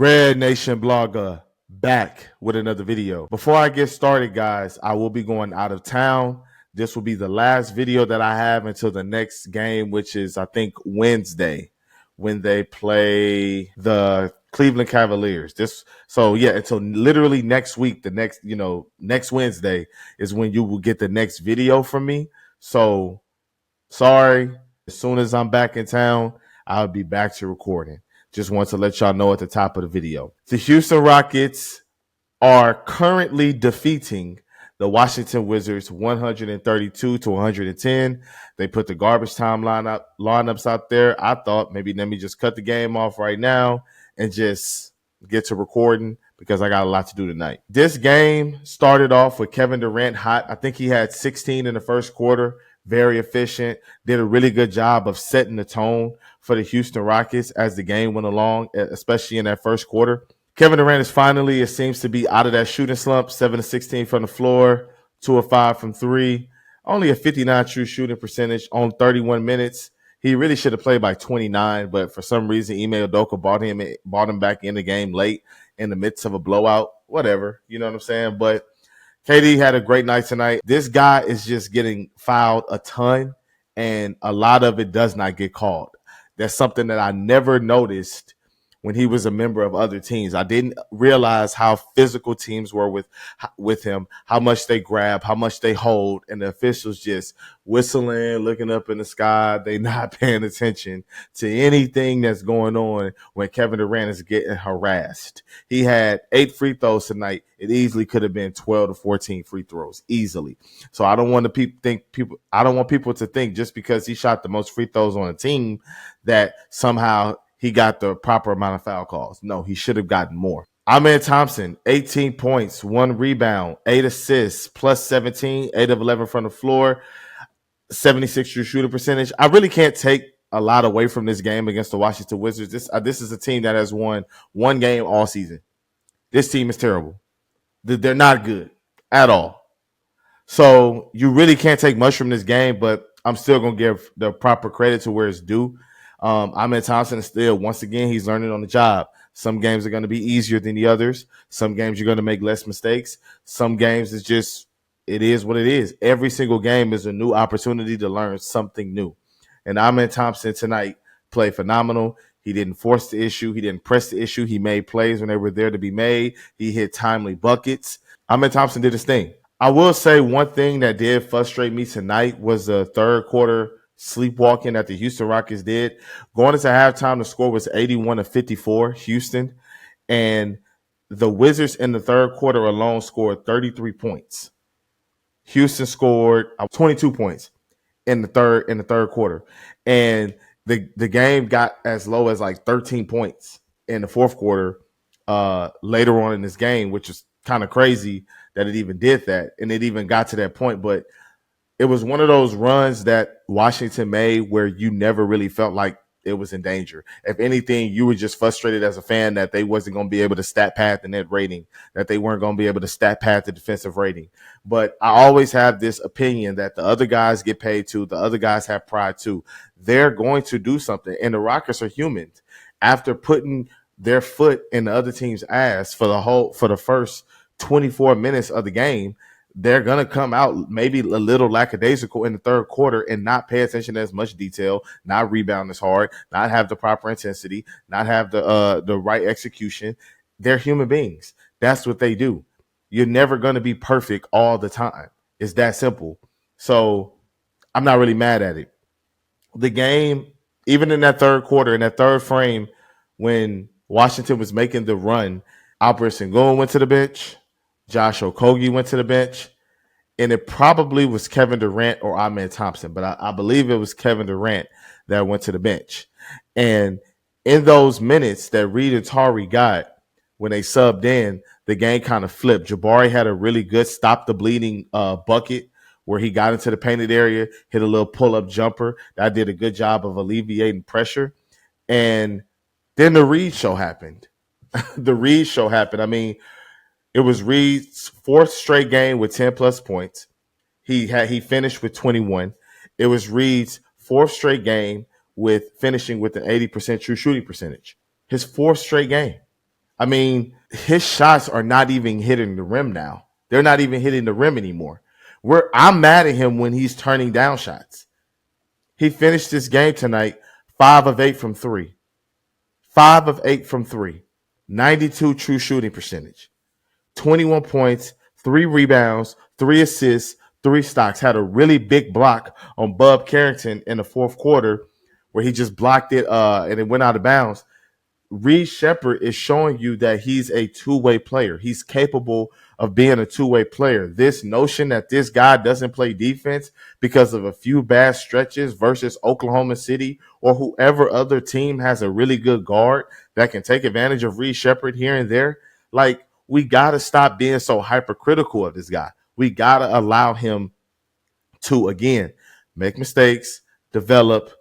RedNationBlogga back with another video. Before I get started, guys, I will be going out of town. This will be the last video that I have until the next game, which is, I think, Wednesday, when they play the Cleveland Cavaliers. Until literally next week, next Wednesday is when you will get the next video from me. So sorry. As soon as I'm back in town, I'll be back to recording. Just want to let y'all know at the top of the video. The Houston Rockets are currently defeating the Washington Wizards 132 to 110. They put the garbage time lineups out there. I thought maybe let me just cut the game off right now and just get to recording because I got a lot to do tonight. This game started off with Kevin Durant hot. I think he had 16 in the first quarter. Very efficient, did a really good job of setting the tone for the Houston Rockets as the game went along, especially in that first quarter. Kevin Durant is finally, it seems to be out of that shooting slump, 7 of 16 from the floor, 2 of 5 from three, only a 59 true shooting percentage on 31 minutes. He really should have played by 29, but for some reason, Ime Udoka brought him back in the game late in the midst of a blowout, whatever, you know what I'm saying? But KD had a great night tonight. This guy is just getting fouled a ton, and a lot of it does not get called. That's something that I never noticed when he was a member of other teams. I didn't realize how physical teams were with him, how much they grab, how much they hold, and the officials just whistling, looking up in the sky. They not paying attention to anything that's going on when Kevin Durant is getting harassed. He had 8 free throws tonight. It easily could have been 12 to 14 free throws, easily. So I don't want people to think just because he shot the most free throws on a team that somehow he got the proper amount of foul calls. No, he should have gotten more. Amen Thompson, 18 points, 1 rebound, 8 assists, plus 17, 8 of 11 from the floor, 76 true shooting percentage. I really can't take a lot away from this game against the Washington Wizards. This is a team that has won one game all season. This team is terrible. They're not good at all. So you really can't take much from this game, but I'm still going to give the proper credit to where it's due. Amen Thompson is still, once again, he's learning on the job. Some games are going to be easier than the others. Some games you're going to make less mistakes. Some games it is what it is. Every single game is a new opportunity to learn something new. And Amen Thompson tonight played phenomenal. He didn't force the issue. He didn't press the issue. He made plays when they were there to be made. He hit timely buckets. Amen Thompson did his thing. I will say one thing that did frustrate me tonight was the third quarter sleepwalking that the Houston Rockets did. Going into halftime, the score was 81 to 54, Houston. And the Wizards in the third quarter alone scored 33 points. Houston scored 22 points in the third quarter. And the game got as low as like 13 points in the fourth quarter later on in this game, which is kind of crazy that it even did that. And it even got to that point. But it was one of those runs that Washington made where you never really felt like it was in danger. If anything, you were just frustrated as a fan that they wasn't going to be able to stat pad the net rating, that they weren't going to be able to stat pad the defensive rating. But I always have this opinion that the other guys get paid too. The other guys have pride too. They're going to do something. And the Rockets are human. After putting their foot in the other team's ass for the first 24 minutes of the game, they're going to come out maybe a little lackadaisical in the third quarter and not pay attention to as much detail, not rebound as hard, not have the proper intensity, not have the right execution. They're human beings. That's what they do. You're never going to be perfect all the time. It's that simple. So I'm not really mad at it. The game, even in that third quarter, in that third frame, when Washington was making the run, Alperen Sengun went to the bench. Josh Okogie went to the bench, and it probably was Kevin Durant or Amen Thompson, but I believe it was Kevin Durant that went to the bench. And in those minutes that Reed and Tari got when they subbed in, the game kind of flipped. Jabari had a really good stop the bleeding bucket where he got into the painted area, hit a little pull-up jumper. That did a good job of alleviating pressure. And then the Reed show happened. I mean, it was Reed's fourth straight game with 10-plus points. He finished with 21. It was Reed's fourth straight game with finishing with an 80% true shooting percentage. His fourth straight game. I mean, his shots are not even hitting the rim now. They're not even hitting the rim anymore. I'm mad at him when he's turning down shots. He finished this game tonight 5 of 8 from 3. 5 of 8 from 3. 92 true shooting percentage. 21 points, 3 rebounds, 3 assists, 3 stocks. Had a really big block on Bub Carrington in the fourth quarter where he just blocked it and it went out of bounds. Sheppard is showing you that he's a two-way player. He's capable of being a two-way player. This notion that this guy doesn't play defense because of a few bad stretches versus Oklahoma City or whoever other team has a really good guard that can take advantage of Sheppard here and there, like, we got to stop being so hypercritical of this guy. We got to allow him to, again, make mistakes, develop,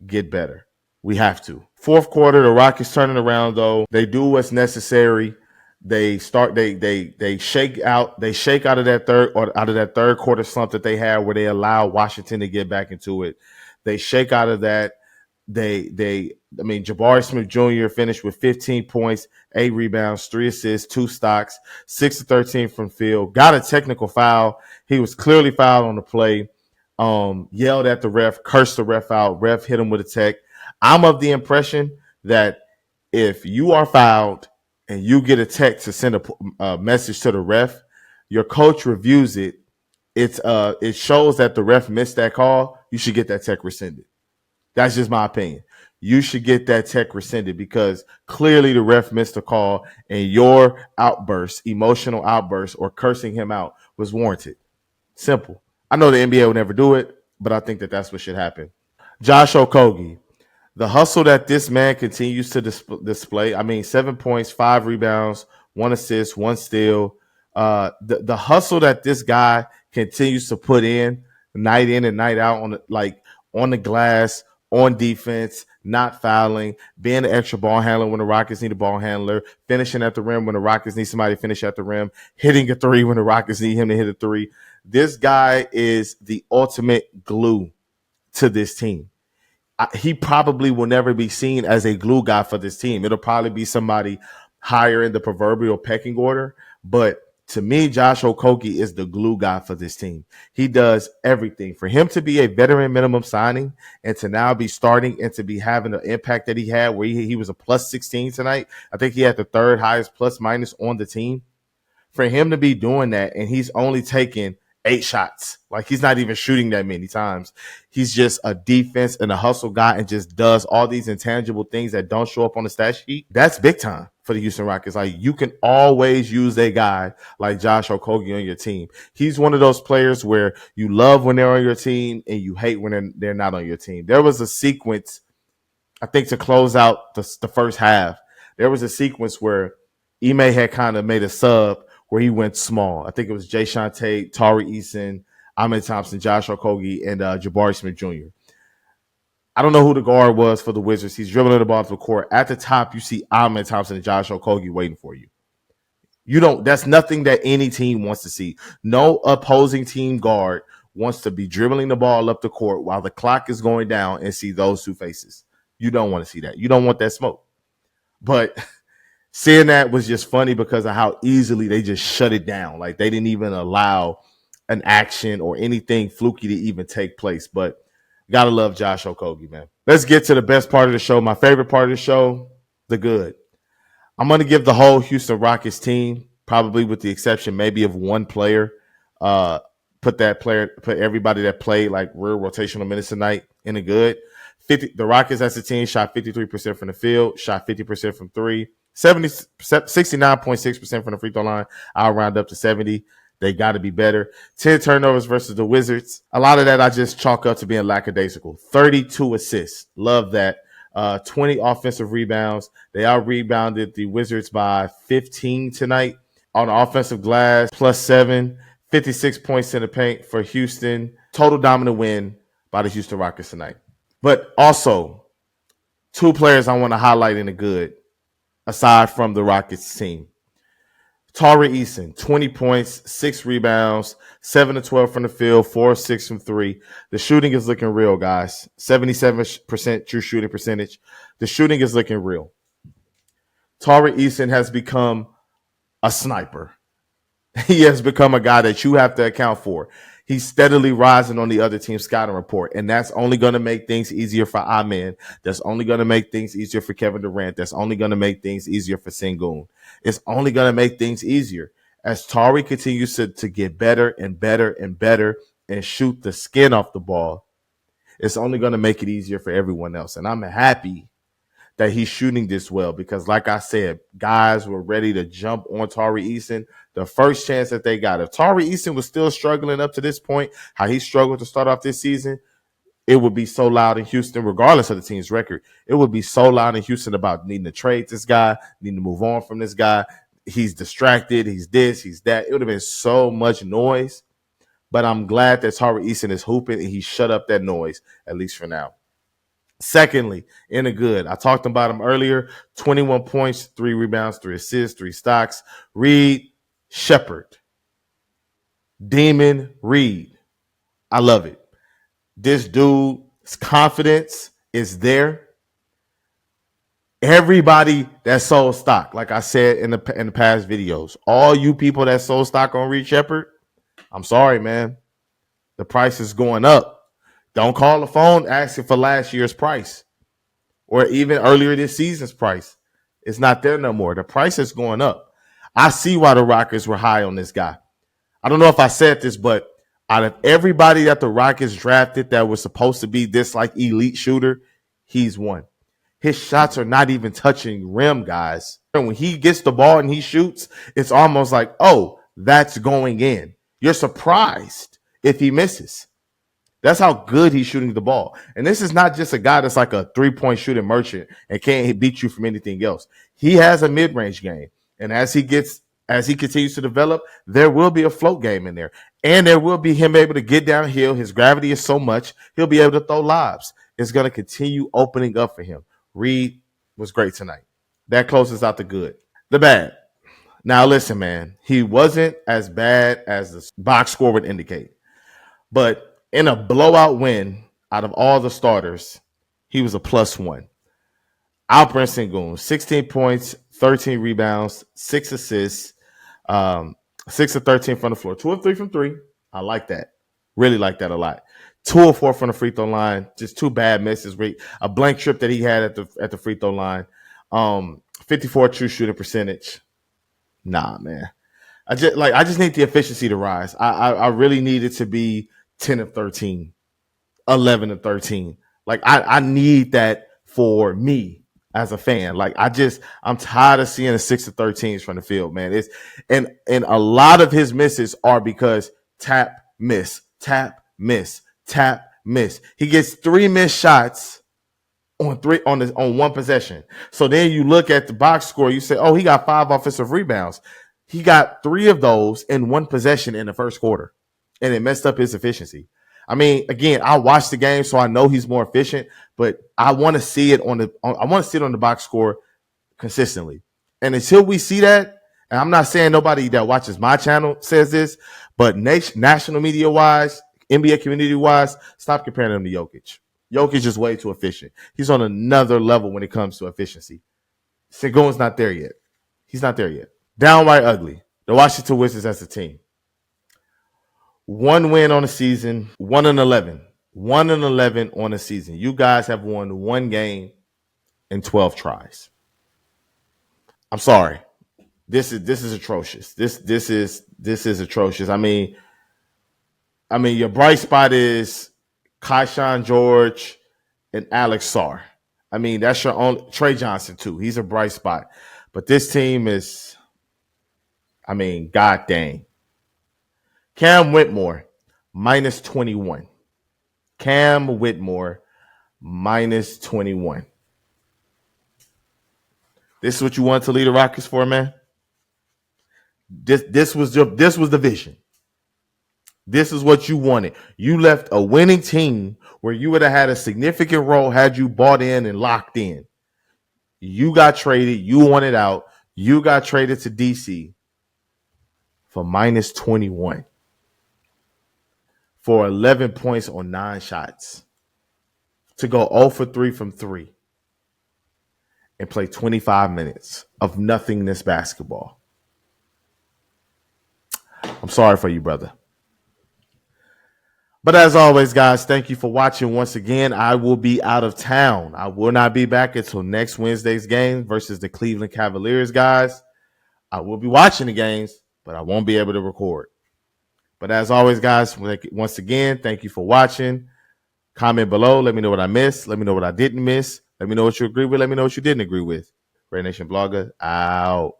get better. We have to. Fourth quarter, the Rockets turning around though. They do what's necessary. They start. They shake out. They shake out of that third quarter slump that they had, where they allow Washington to get back into it. They shake out of that. Jabari Smith Jr. finished with 15 points, 8 rebounds, 3 assists, 2 stocks, 6 of 13 from field. Got a technical foul. He was clearly fouled on the play. Yelled at the ref, cursed the ref out. Ref hit him with a tech. I'm of the impression that if you are fouled and you get a text to send a message to the ref, your coach reviews it. It shows that the ref missed that call. You should get that tech rescinded. That's just my opinion. You should get that tech rescinded because clearly the ref missed a call and your outburst, emotional outburst, or cursing him out was warranted. Simple. I know the NBA will never do it, but I think that that's what should happen. Josh Okogie. The hustle that this man continues to display, 7 points, 5 rebounds, 1 assist, 1 steal. The hustle that this guy continues to put in and night out on the glass, on defense, not fouling, being an extra ball handler when the Rockets need a ball handler, finishing at the rim when the Rockets need somebody to finish at the rim, hitting a 3 when the Rockets need him to hit a 3. This guy is the ultimate glue to this team. He probably will never be seen as a glue guy for this team. It'll probably be somebody higher in the proverbial pecking order. But to me, Josh Okogie is the glue guy for this team. He does everything. For him to be a veteran minimum signing and to now be starting and to be having the impact that he had, where he was a plus 16 tonight. I think he had the 3rd highest plus minus on the team. For him to be doing that, and he's only taken 8 shots. Like, he's not even shooting that many times. He's just a defense and a hustle guy and just does all these intangible things that don't show up on the stat sheet. That's big time for the Houston Rockets. Like, you can always use a guy like Josh Okogie on your team. He's one of those players where you love when they're on your team and you hate when they're not on your team. There was a sequence, I think, to close out the first half. There was a sequence where Ime had kind of made a sub where he went small. I think it was Jae'Sean Tate, Tari Eason, Amen Thompson, Josh Okogie, and Jabari Smith Jr. I don't know who the guard was for the Wizards. He's dribbling the ball to the court. At the top, you see Amen Thompson and Josh Okogie waiting for you. That's nothing that any team wants to see. No opposing team guard wants to be dribbling the ball up the court while the clock is going down and see those two faces. You don't want to see that. You don't want that smoke. But seeing that was just funny because of how easily they just shut it down. Like, they didn't even allow an action or anything fluky to even take place. But gotta love Josh Okogie, man. Let's get to the best part of the show. My favorite part of the show, the good. I'm going to give the whole Houston Rockets team, probably with the exception maybe of one player, put everybody that played like real rotational minutes tonight in the good. The Rockets as a team shot 53% from the field, shot 50% from 3. 69.6% from the free throw line. I'll round up to 70. They got to be better. 10 turnovers versus the Wizards. A lot of that I just chalk up to being lackadaisical. 32 assists. Love that. 20 offensive rebounds. They out-rebounded the Wizards by 15 tonight. On the offensive glass, plus 7. 56 points in the paint for Houston. Total dominant win by the Houston Rockets tonight. But also, 2 players I want to highlight in the good, aside from the Rockets team. Tari Eason, 20 points, 6 rebounds, 7 of 12 from the field, 4 of 6 from 3. The shooting is looking real, guys. 77% true shooting percentage. The shooting is looking real. Tari Eason has become a sniper. He has become a guy that you have to account for. He's steadily rising on the other team's scouting report, and that's only going to make things easier for Amen. That's only going to make things easier for Kevin Durant. That's only going to make things easier for Sengun. It's only going to make things easier as Tari continues to get better and better and better and shoot the skin off the ball. It's only going to make it easier for everyone else, and I'm happy that he's shooting this well because, like I said, guys were ready to jump on Tari Eason the first chance that they got. If Tari Eason was still struggling up to this point, how he struggled to start off this season, it would be so loud in Houston, regardless of the team's record. It would be so loud in Houston about needing to trade this guy, needing to move on from this guy. He's distracted. He's this, he's that. It would have been so much noise. But I'm glad that Tari Eason is hooping and he shut up that noise, at least for now. Secondly, in the good, I talked about him earlier, 21 points, 3 rebounds, 3 assists, 3 stocks. Reed, Sheppard, Demon Reed. I love it. This dude's confidence is there. Everybody that sold stock, like I said in the past videos, all you people that sold stock on Reed Sheppard, I'm sorry, man. The price is going up. Don't call the phone asking for last year's price or even earlier this season's price. It's not there no more. The price is going up. I see why the Rockets were high on this guy. I don't know if I said this, but out of everybody that the Rockets drafted that was supposed to be this like elite shooter, he's one. His shots are not even touching rim, guys. And when he gets the ball and he shoots, it's almost like, oh, that's going in. You're surprised if he misses. That's how good he's shooting the ball. And this is not just a guy that's like a three-point shooting merchant and can't beat you from anything else. He has a mid-range game. And as he continues to develop, there will be a float game in there. And there will be him able to get downhill. His gravity is so much, he'll be able to throw lobs. It's going to continue opening up for him. Reed was great tonight. That closes out the good. The bad. Now, listen, man. He wasn't as bad as the box score would indicate. But in a blowout win, out of all the starters, he was a +1. Alperen Sengun, 16 points, 13 rebounds, 6 assists, 6 of 13 from the floor, 2 of 3 from 3. I like that. Really like that a lot. 2 of 4 from the free throw line. Just 2 bad misses. A blank trip that he had at the free throw line. 54 true shooting percentage. Nah, man. I just need the efficiency to rise. I really need it to be 10 of 13, 11 of 13. Like I need that for me as a fan. Like I'm tired of seeing the 6 of 13s from the field, man. And a lot of his misses are because tap, miss, tap, miss, tap, miss. He gets 3 missed shots on one possession. So then you look at the box score, you say, oh, he got 5 offensive rebounds. He got 3 of those in one possession in the first quarter, and it messed up his efficiency. I mean, again, I watched the game, so I know he's more efficient, but I want to see it on the box score consistently. And until we see that, and I'm not saying nobody that watches my channel says this, but national media wise, NBA community wise, stop comparing him to Jokic. Jokic is way too efficient. He's on another level when it comes to efficiency. Sengun's not there yet. He's not there yet. Downright ugly. The Washington Wizards as a team. 1 win on the season, 1-11. 1-11 on the season. You guys have won 1 game in 12 tries. I'm sorry. This is atrocious. This is atrocious. I mean, your bright spot is Kaishan George and Alex Sarr. I mean, that's your own Trey Johnson too. He's a bright spot. But this team is, I mean, god dang. Cam Whitmore, -21. Cam Whitmore, -21. This is what you want to lead the Rockets for, man? This was the vision. This is what you wanted. You left a winning team where you would have had a significant role had you bought in and locked in. You got traded. You wanted out. You got traded to DC for -21 for 11 points on 9 shots to go 0 for 3 from 3. and play 25 minutes of nothingness basketball. I'm sorry for you, brother. But as always, guys, thank you for watching once again. I will be out of town. I will not be back until next Wednesday's game versus the Cleveland Cavaliers, guys. I will be watching the games, but I won't be able to record. But as always, guys, once again, thank you for watching. Comment below. Let me know what I missed. Let me know what I didn't miss. Let me know what you agree with. Let me know what you didn't agree with. RedNationBlogga out.